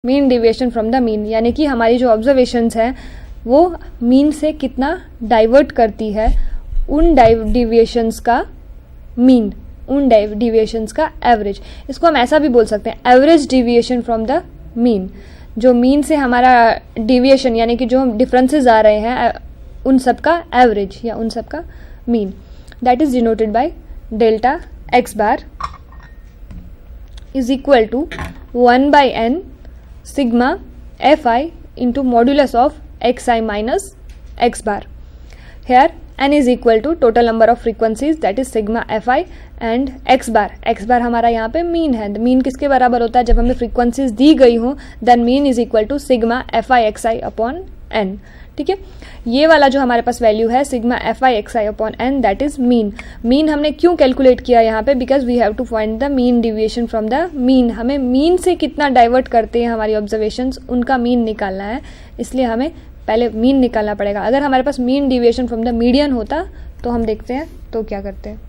Mean deviation from the mean, यानी कि हमारी जो ऑब्जर्वेशंस हैं वो मीन से कितना डाइवर्ट करती है उन डिविएशंस का मीन, उन डिविएशंस का एवरेज। इसको हम ऐसा भी बोल सकते हैं, average deviation from the mean. जो मीन से हमारा डिविएशन यानी कि जो डिफरेंसेस आ रहे हैं उन सब का एवरेज या उन सब का mean, that is denoted by delta x bar is equal to 1/n sigma fi into modulus of xi minus x bar. Here n is equal to total number of frequencies, that is sigma fi and x bar. x bar हमारा यहाँ पे mean है। Mean किसके बराबर होता है? जब हमें फ्रीक्वेंसीज दी गई हो then mean is equal to sigma fi xi upon n। ठीक है, ये वाला जो हमारे पास वैल्यू है sigma fi xi upon n, that is mean. Mean हमने क्यों कैलकुलेट किया यहाँ पे? Because we have to find the mean deviation from the mean. हमें मीन से कितना डाइवर्ट करते हैं हमारी ऑब्जर्वेशंस, उनका मीन निकालना है, इसलिए हमें पहले मीन निकालना पड़ेगा। अगर हमारे पास mean deviation from the median होता तो हम देखते हैं तो क्या करते हैं।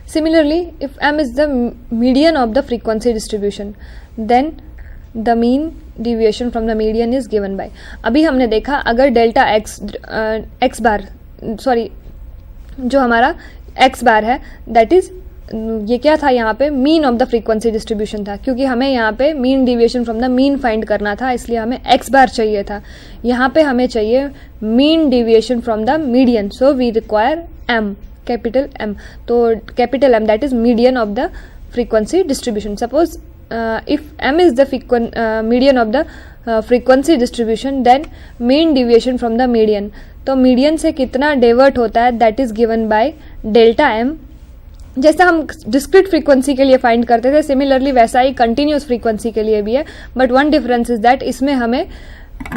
Similarly, if m is the median of the frequency distribution, then the mean deviation from the median is given by, अभी हमने देखा अगर डेल्टा x बार सॉरी जो हमारा x बार है दैट इज ये क्या था यहाँ पे? Mean of the frequency distribution था, क्योंकि हमें यहाँ पे mean deviation from the mean find करना था, इसलिए हमें x बार चाहिए था। यहाँ पे हमें चाहिए mean deviation from the median, so we require m, capital M। तो capital M that is median of the frequency distribution. Suppose if M is the median of the frequency distribution then mean deviation from the median, तो median से कितना divert होता है that is given by delta M। जैसा हम discrete frequency के लिए find करते थे सिमिलरली वैसा ही कंटिन्यूस फ्रीक्वेंसी के लिए भी है, but one difference is that इसमें हमें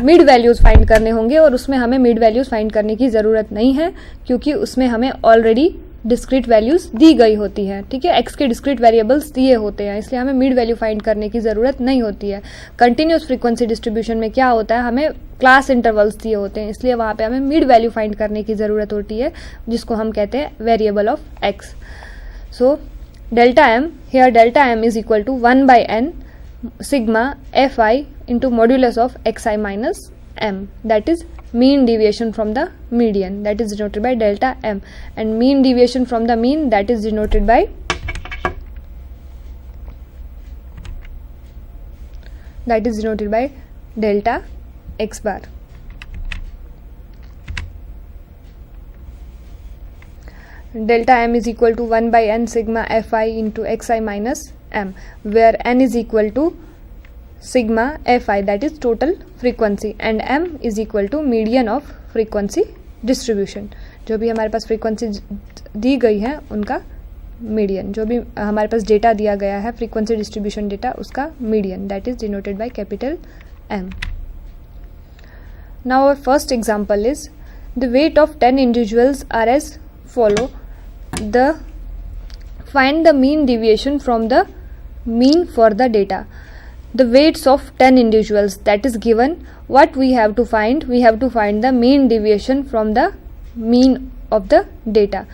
मिड वैल्यूज फाइंड करने होंगे और उसमें हमें मिड वैल्यूज फाइंड करने की ज़रूरत नहीं है, क्योंकि उसमें हमें ऑलरेडी डिस्क्रीट वैल्यूज दी गई होती है। ठीक है, एक्स के डिस्क्रीट वेरिएबल्स दिए होते हैं, इसलिए हमें मिड वैल्यू फाइंड करने की ज़रूरत नहीं होती है। कंटिन्यूस फ्रीक्वेंसी डिस्ट्रीब्यूशन में क्या होता है, हमें क्लास इंटरवल्स दिए होते हैं, इसलिए वहाँ पे हमें मिड वैल्यू फाइंड करने की ज़रूरत होती है, जिसको हम कहते हैं variable of x. So delta M, here delta M is equal to 1/n sigma fi into modulus of xi minus m, that is mean deviation from the median, that is denoted by delta m, and mean deviation from the mean that is denoted by delta x bar। delta m is equal to 1/n sigma fi into xi minus m, where n is equal to sigma fi that is total frequency and m is equal to median of frequency distribution। जो भी हमारे पास frequency दी गई है उनका median, जो भी हमारे पास data दिया गया है फ्रीक्वेंसी डिस्ट्रीब्यूशन डेटा उसका median, that is denoted by capital M। Now our first example is the weight of 10 individuals are as follow. The find the mean deviation from the mean for the data. The weights of 10 individuals that is given. What we have to find? We have to find the mean deviation from the mean of the data.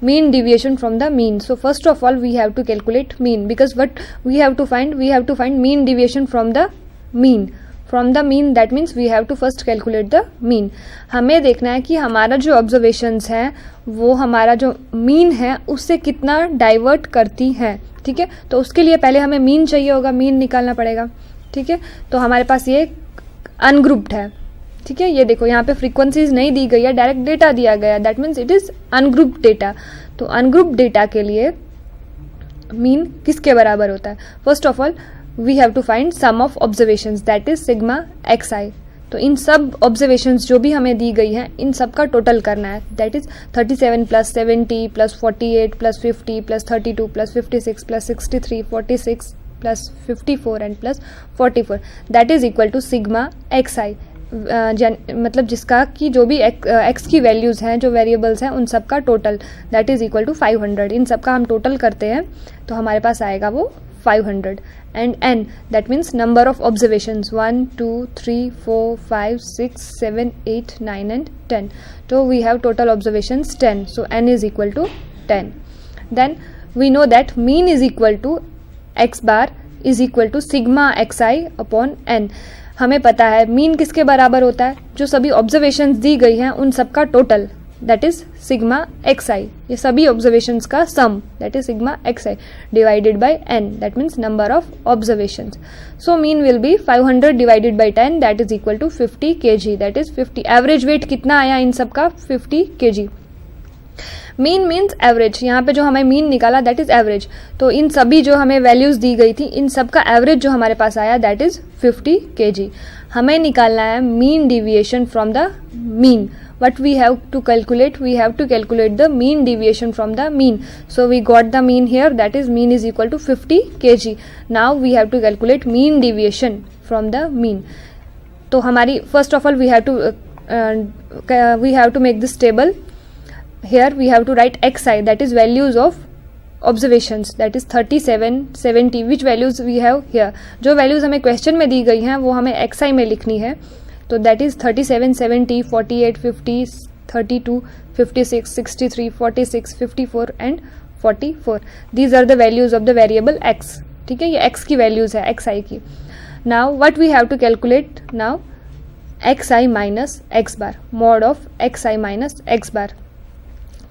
Mean deviation from the mean. So first of all we have to calculate mean, because what we have to find? We have to find mean deviation from the mean. From the mean that means we have to first calculate the mean. हमें देखना है कि हमारा जो observations हैं वो हमारा जो मीन है उससे कितना डाइवर्ट करती हैं। ठीक है, तो उसके लिए पहले हमें मीन चाहिए होगा, मीन निकालना पड़ेगा। ठीक है, तो हमारे पास ये अनग्रुप्ड है। ठीक है, ये देखो यहाँ पे फ्रीक्वेंसीज नहीं दी गई है, डायरेक्ट डेटा दिया गया, that means it is ungrouped data. तो अनग्रुप्ड डेटा के लिए मीन किसके बराबर होता है? First of all we have to find sum of observations that is sigma xi। तो इन सब ऑब्जर्वेशंस जो भी हमें दी गई हैं इन सब का टोटल करना है, that is 37 plus 70 plus 48 plus 50 plus 32 plus 56 plus 63 46 plus 54 and plus 44, that is equal to sigma xi। मतलब जिसका कि जो भी x की वैल्यूज हैं जो वेरिएबल्स हैं उन सब का total that is equal to 500। इन सब का हम टोटल करते हैं तो हमारे पास आएगा वो 500 and n, that means number of observations 1 2 3 4 5 6 7 8 9 and 10. So we have total observations 10, so n is equal to 10. Then we know that mean is equal to x bar is equal to sigma xi upon n. हमें पता है mean किसके बराबर होता है, जो सभी observations दी गई हैं उन सब का total, that is sigma X I, ये सभी ऑब्जर्वेशंस का sum, that is sigma X I divided by N, that means number of observations. So mean will be 500 divided by 10, that is equal to 50 kg, that is 50. Average weight कितना आया इन सब का, 50 kg. Mean means average, यहाँ पे जो हमें mean निकाला that is average, तो इन सभी जो हमें वैल्यूज दी गई थी इन सब का एवरेज जो हमारे पास आया दैट इज 50 kg. हमें निकालना है mean deviation from the mean. What we have to calculate? We have to calculate the mean deviation from the mean. So we got the mean here, that is mean is equal to 50 kg. Now we have to calculate mean deviation from the mean. तो हमारी first of all we have to make this table. Here we have to write xi, that is values of observations, that is 37 70, which values we have here. जो values हमें question में दी गई हैं वो हमें xi में लिखनी है. तो that is 37 70 48 50 32 56 63 46 54 and 44. These are the values of the variable x. ठीक है, ये x की वैल्यूज है, xi की. Now what we have to calculate now, xi minus x bar, mod of xi minus x bar.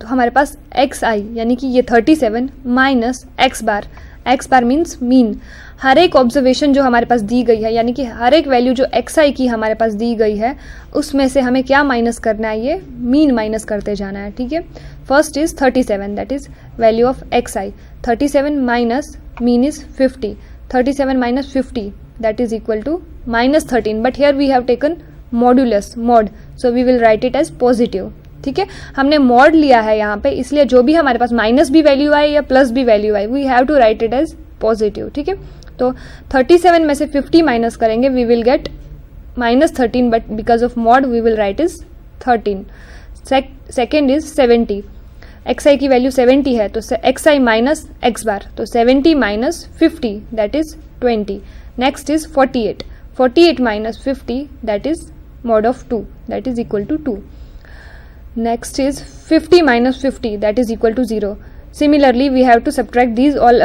तो हमारे पास xi यानी कि ये 37 minus x bar means mean. हर एक ऑब्जर्वेशन जो हमारे पास दी गई है यानी कि हर एक वैल्यू जो xi की हमारे पास दी गई है उसमें से हमें क्या माइनस करना है, ये मीन माइनस करते जाना है. ठीक है, first is 37, that is value of xi. 37 minus mean is 50. 37 minus 50 that is equal to minus 13, but here we have taken modulus mod, so we will write it as positive. ठीक है, हमने mod लिया है यहाँ पे, इसलिए जो भी हमारे पास माइनस भी वैल्यू आए या प्लस भी वैल्यू आए we have to write it as positive. ठीक है, तो 37 में से 50 माइनस करेंगे we will get minus 13, but because of mod we will write is 13. Second is 70, xi की वैल्यू 70 है तो xi माइनस x बार, तो 70 minus 50 that is 20. Next is 48, 48 minus 50 that is mod of 2, that is equal to 2. Next is 50 minus 50 that is equal to 0. Similarly we have to subtract these all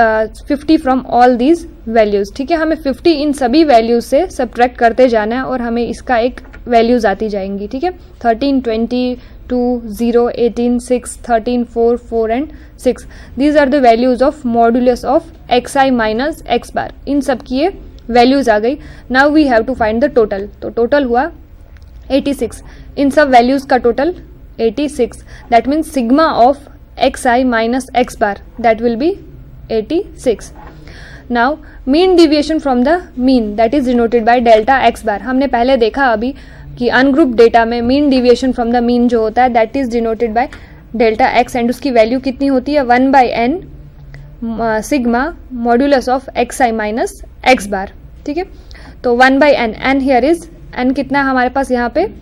50 from all these values. ठीक है, हमें 50 इन सभी values से subtract करते जाना है और हमें इसका एक वैल्यूज आती जाएंगी. ठीक है, 13 20 2 0 18 6 13 4 4 and 6. These are the values of modulus of xi minus x bar. इन सब की ये वैल्यूज आ गई. Now we have to find the total. तो टोटल हुआ 86. इन सब वैल्यूज का total 86, that means sigma of xi minus x bar that will be 86. Now mean deviation from the mean that is denoted by delta x bar. हमने पहले देखा अभी कि अनग्रुप डेटा में mean deviation from the mean जो होता है that is denoted by delta x and उसकी वैल्यू कितनी होती है 1 by n sigma modulus of xi minus x bar. ठीक है, तो 1 by n here is n कितना हमारे पास यहाँ पे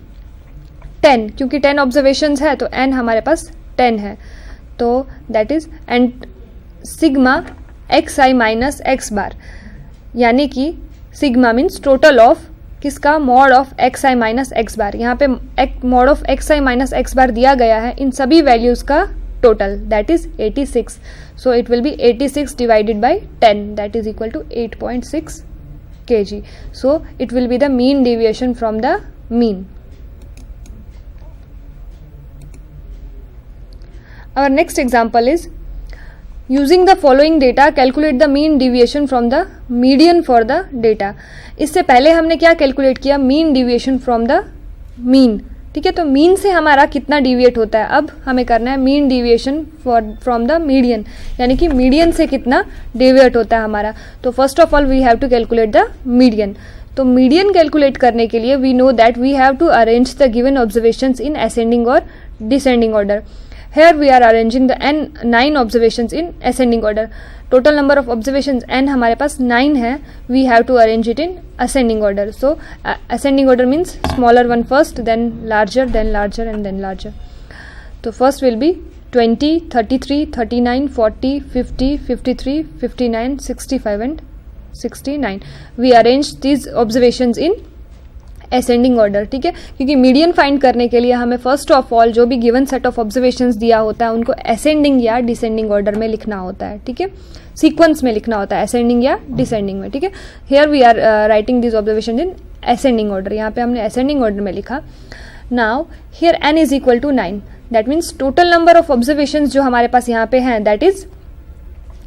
10, क्योंकि 10 ऑब्जर्वेशंस है तो n हमारे पास 10 है, तो that is and sigma xi minus x bar, यानी कि सिग्मा मीन्स टोटल ऑफ किसका, mod of xi minus x bar. यहाँ पे mod of xi minus x bar दिया गया है इन सभी वैल्यूज का total that is 86. So it will be 86 divided by 10 that is equal to 8.6 kg. So it will be the mean deviation from the mean. Our next example is using the following data calculate the mean deviation from the median for the data. इससे पहले हमने क्या calculate किया, mean deviation from the mean. ठीक है, तो mean से हमारा कितना डिविएट होता है, अब हमें करना है mean deviation from the median, यानी कि मीडियन से कितना डिविएट होता है हमारा. तो first of all we have to calculate the median. तो मीडियन कैलकुलेट करने के लिए we know that we have to arrange the given observations in ascending और descending order. Here we are arranging the 9 observations in ascending order. Total number of observations n हमारे पास 9 है. We have to arrange it in ascending order. So ascending order means smaller one first, then larger and then larger. So first will be 20, 33, 39, 40, 50, 53, 59, 65 and 69. We arrange these observations in ascending order, ठीक है, क्योंकि median find करने के लिए हमें first of all जो भी given set of observations दिया होता है उनको असेंडिंग या डिसेंडिंग ऑर्डर में लिखना होता है, ठीक है, सीक्वेंस में लिखना होता है, असेंडिंग या डिसेंडिंग में, ठीक है. Here we are writing this observation in ascending order, यहाँ पे हमने असेंडिंग ऑर्डर में लिखा. Now here n is equal to 9, that means total number of observations जो हमारे पास यहाँ पे हैं that is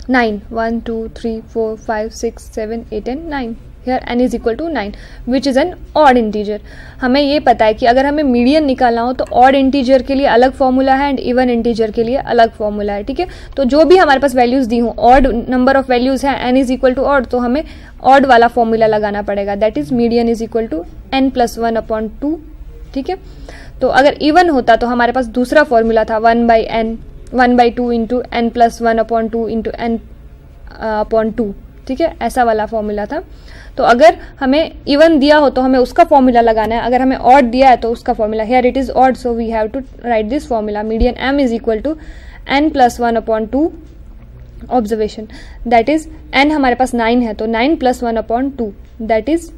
9. 1 2 3 4 5 6 7 8 and 9. Here n is equal to 9 which is an odd integer. हमें ये पता है कि अगर हमें मीडियन निकालना हो तो ऑड इंटीजर के लिए अलग फॉर्मूला है एंड इवन इंटीजर के लिए अलग फॉर्मूला है, ठीक है. तो जो भी हमारे पास वैल्यूज दी हों, ऑड नंबर ऑफ वैल्यूज है, n is equal to odd, तो हमें ऑड वाला फॉर्मूला लगाना पड़ेगा, that is median is equal to n plus 1/2, ठीक है. तो अगर इवन होता तो हमारे पास दूसरा फॉर्मूला था 1/2 into n plus 1/2 into n/2, ठीक है, ऐसा वाला फॉर्मूला था. तो अगर हमें इवन दिया हो तो हमें उसका फॉर्मूला लगाना है, अगर हमें ऑड दिया है तो उसका formula. Here it is odd so we have to write this formula, median m is equal to n plus 1/2 observation, that is n हमारे पास 9 है तो 9 plus 1/2 that is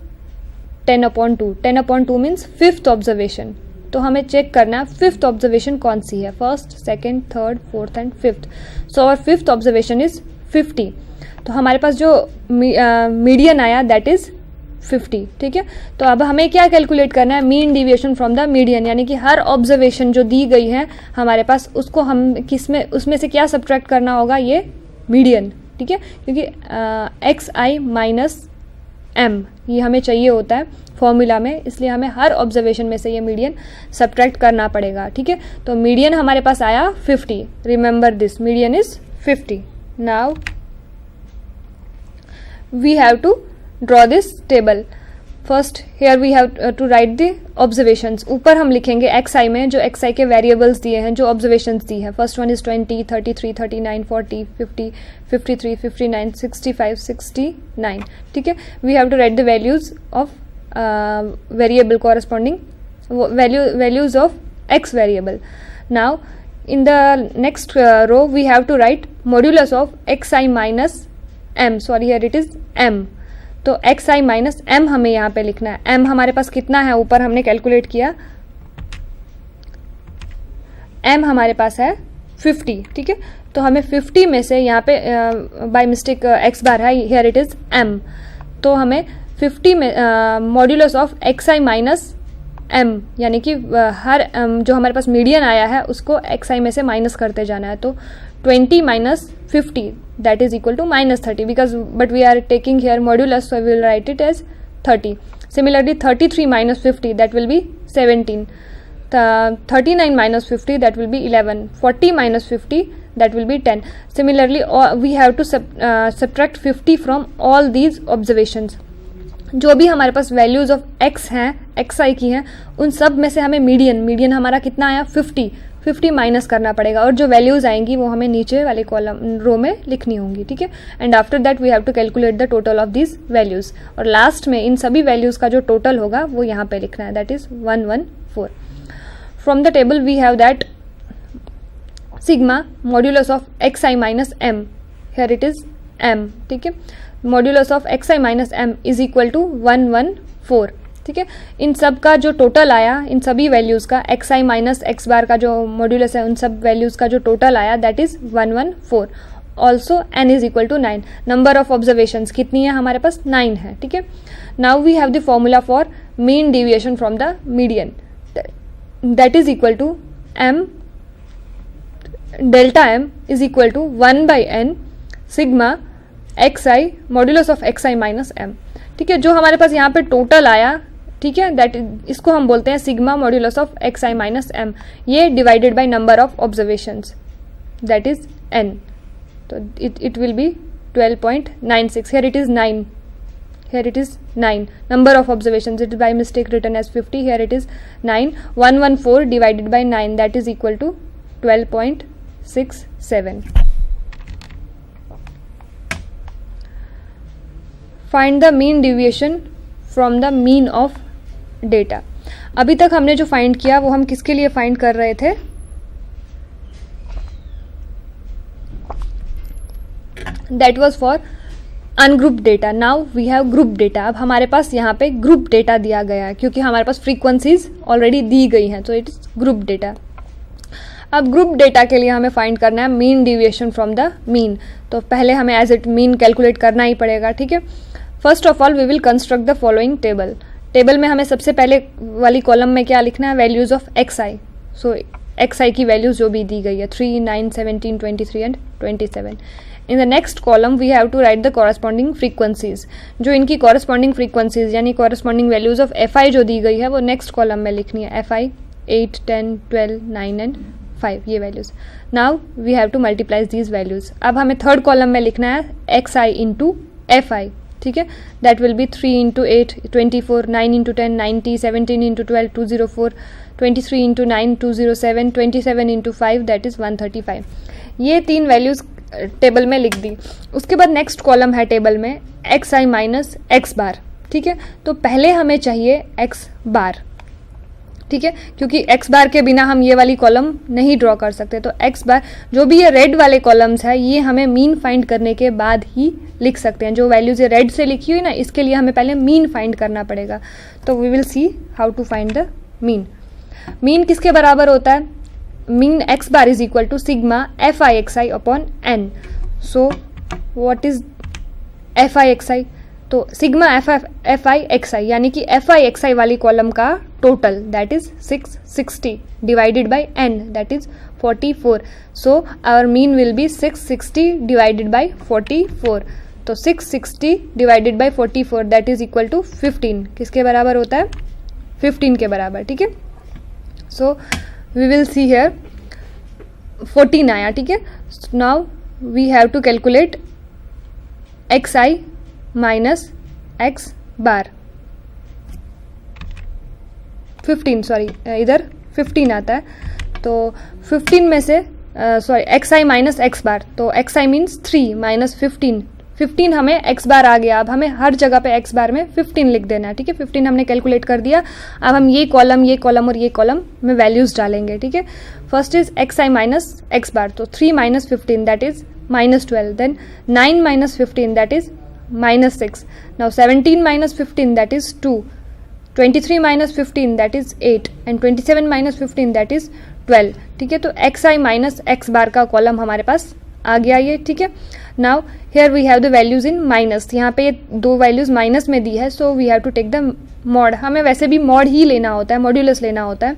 10/2. 10/2 means fifth observation. तो हमें चेक करना है फिफ्थ ऑब्जर्वेशन कौन सी है, first, second, third, fourth and fifth. So our fifth observation is 50. तो हमारे पास जो मीडियन आया दैट इज 50, ठीक है. तो अब हमें क्या कैलकुलेट करना है, mean deviation from the median, यानी कि हर ऑब्जर्वेशन जो दी गई है हमारे पास उसको हम किसमें उसमें से क्या सब्ट्रैक्ट करना होगा, ये मीडियन, ठीक है, क्योंकि xi माइनस m ये हमें चाहिए होता है फॉर्मूला में, इसलिए हमें हर ऑब्जर्वेशन में से ये मीडियन सब्ट्रैक्ट करना पड़ेगा, ठीक है. तो मीडियन हमारे पास आया 50, remember this, median is 50. Now we have to draw this table. First here we have to write the observations. ऊपर हम लिखेंगे xi में जो xi के वेरिएबल्स दिए हैं, जो ऑब्जर्वेशंस दी है. फर्स्ट वन इज 20, 33, 39, 40, 50, 53, 59, 65, 69, ठीक है. We have to write the values of variable corresponding values of x variable. Now in the next row we have to write modulus of xi minus m, sorry here it is m. तो xi minus m हमें यहाँ पे लिखना है. m हमारे पास कितना है, ऊपर हमने कैलकुलेट किया, m हमारे पास है 50, ठीक है. तो हमें 50 में से यहाँ पे बाय मिस्टेक x बार है, हियर इट इज m. तो हमें 50 में modulus of xi minus m, यानी कि हर जो हमारे पास मीडियन आया है उसको xi में से माइनस करते जाना है. तो 20 minus 50 that is equal to minus 30, because but we are taking here modulus, so we will write it as 30. Similarly 33 minus 50 that will be 17. 39 minus 50 that will be 11. 40 minus 50 that will be 10. Similarly we have to subtract 50 from all these observations. जो भी हमारे पास values of x हैं, xi की हैं, उन सब में से हमें मीडियन हमारा कितना आया 50 माइनस करना पड़ेगा, और जो वैल्यूज आएंगी वो हमें नीचे वाले कॉलम रो में लिखनी होंगी, ठीक है. And after that we have to calculate the total of this values, और लास्ट में इन सभी वैल्यूज का जो टोटल होगा वो यहाँ पे लिखना है, that is 114. From the table we have that sigma modulus of xi minus m, here it is m, ठीक है. Modulus of xi minus m is equal to 114, ठीक है. इन सब का जो टोटल आया, इन सभी वैल्यूज का, xi माइनस x बार का जो मॉड्यूलस है उन सब वैल्यूज का जो टोटल आया that is 114. Also n is equal to 9. Number of observations कितनी है हमारे पास, 9 है, ठीक है. Now we have the formula for mean deviation from the median, that is equal to m delta m is equal to 1/n sigma xi modulus of xi minus m, ठीक है. जो हमारे पास यहाँ पे टोटल आया, ठीक है, दैट इसको हम बोलते हैं sigma modulus of xi minus m. ये divided by number of observations that is n. तो it will B 12.96. Here it is 9, here it is 9. Number of observations, it is by mistake written as 50, here it is 9. 114 divided by 9, that is equal to 12.67. Find the mean deviation from the mean of data. अभी तक हमने जो find किया वो हम किसके लिए find कर रहे थे, that was for ungroup data. Now we have group data. अब हमारे पास यहाँ पे ग्रुप डेटा दिया गया है क्योंकि हमारे पास फ्रीक्वेंसीज ऑलरेडी दी गई हैं, तो इट इज ग्रुप डेटा. अब ग्रुप डेटा के लिए हमें फाइंड करना है mean deviation from the mean. तो पहले हमें एज इट मीन कैलकुलेट करना ही पड़ेगा. ठीक है, first of all we will construct the following table. Table में हमें सबसे पहले वाली कॉलम में क्या लिखना है, values of X I. So X I की वैल्यूज जो भी दी गई है 3, 9, 17, 23 and 27. In the next column we have to write the corresponding frequencies. जो इनकी कॉरस्पॉन्डिंग फ्रीक्वेंसीज यानी corresponding values of F I जो दी गई है वो नेक्स्ट कॉलम में लिखनी है. एफ आई 8, 10, 12, 9 एंड 5 ये values. Now we have to multiply these values. अब हमें थर्ड कॉलम में लिखना है x i into f i. ठीक है, that will be 3 into 8 24, 9 into 10 90, 17 into 12 204, 23 into 9 207, 27 into 5 that is 135. ये तीन वैल्यूज टेबल में लिख दी. उसके बाद नेक्स्ट कॉलम है टेबल में एक्स आई माइनस एक्स बार. ठीक है, तो पहले हमें चाहिए एक्स बार. ठीक है, क्योंकि एक्स बार के बिना हम ये वाली कॉलम नहीं ड्रॉ कर सकते. तो एक्स बार जो भी ये रेड वाले कॉलम्स है ये हमें मीन फाइंड करने के बाद ही लिख सकते हैं. जो वैल्यूज ये रेड से लिखी हुई ना इसके लिए हमें पहले मीन फाइंड करना पड़ेगा. तो we will see how to find the mean. Mean किसके बराबर होता है, mean X bar is equal to sigma F I X I upon N. So what is F I X I, तो sigma F I X I यानी कि F I X I वाली column का total that is 660 divided by N that is 44. So our mean will be 660 divided by 44. तो 660 divided by 44 that is equal to 15. किसके बराबर होता है, 15 के बराबर. ठीक है, so we will see here 14 आया. ठीक है, now we have to calculate x I minus x bar. 15 sorry इधर 15 आता है. तो 15 में से सॉरी एक्स आई माइनस एक्स बार, तो एक्स आई मीन्स 3 माइनस 15 हमें एक्स बार आ गया. अब हमें हर जगह पे एक्स बार में 15 लिख देना है. ठीक है, 15 हमने कैलकुलेट कर दिया. अब हम ये कॉलम और ये कॉलम में वैल्यूज डालेंगे. ठीक है, first is X I minus x bar, तो 3 minus 15 that is minus 12. Then 9 minus 15 that is minus 6. Now 17 minus 15 that is 2. 23 minus 15 that is 8 and 27 minus 15 that is 12. ठीक है, तो एक्स आई माइनस एक्स बार का column हमारे पास आ गया ये. ठीक है, now here we have the values in minus. यहाँ पे ये दो वैल्यूज माइनस में दी है, so we have to take the mod. हमें वैसे भी मॉड ही लेना होता है, मॉड्यूलस लेना होता है.